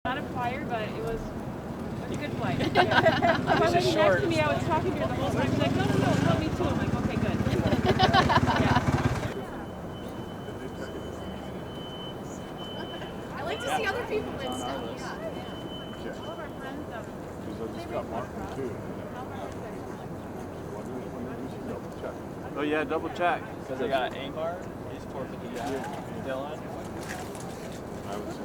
Not a flyer, but it was a good flight. Yeah. My lady next to me, I was talking to her the whole time. She's like, no, help me too. I'm like, okay, good. Yeah. I like to see other people and stuff. All of our friends, Oh yeah, double check. Because I got Ankar, he's 450 Dylan. I would say.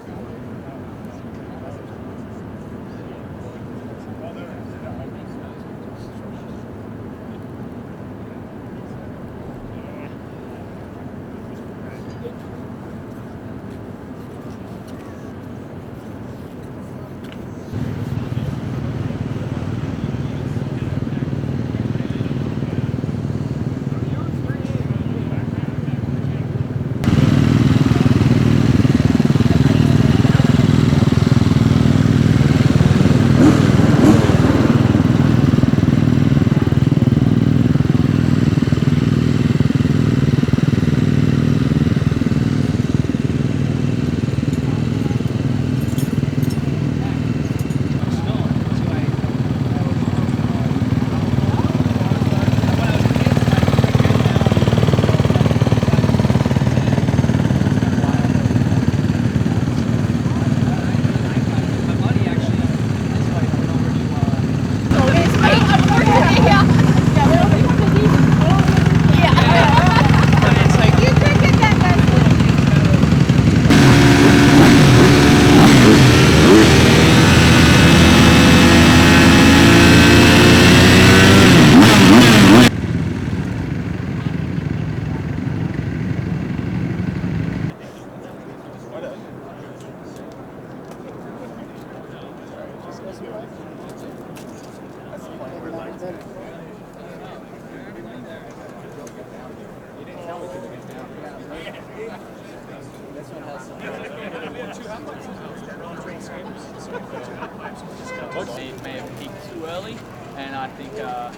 He may have peaked too early, and I think, the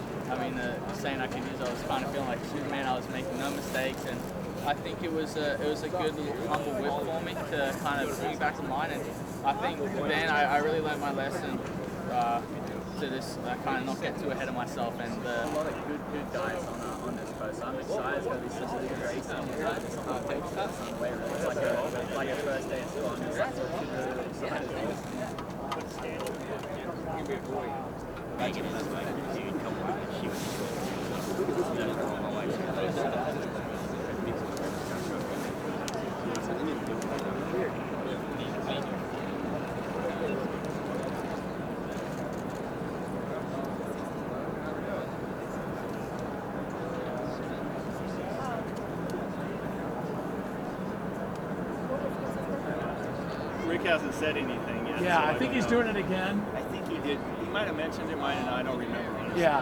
saying I could use, I was kind of feeling like Superman. I was making no mistakes, and I think it was a good little humble whip for me to kind of bring me back to line. And I think then I really learned my lesson to this kind of not get too ahead of myself. And a lot of good guys on this coast. I'm excited. It's going to be such a good race. It's like a first day of school. I'm really excited. Rick hasn't said anything yet. Yeah, so I think he's doing it again. I think he did. He might have mentioned it, might have not. I don't remember. Honestly. Yeah.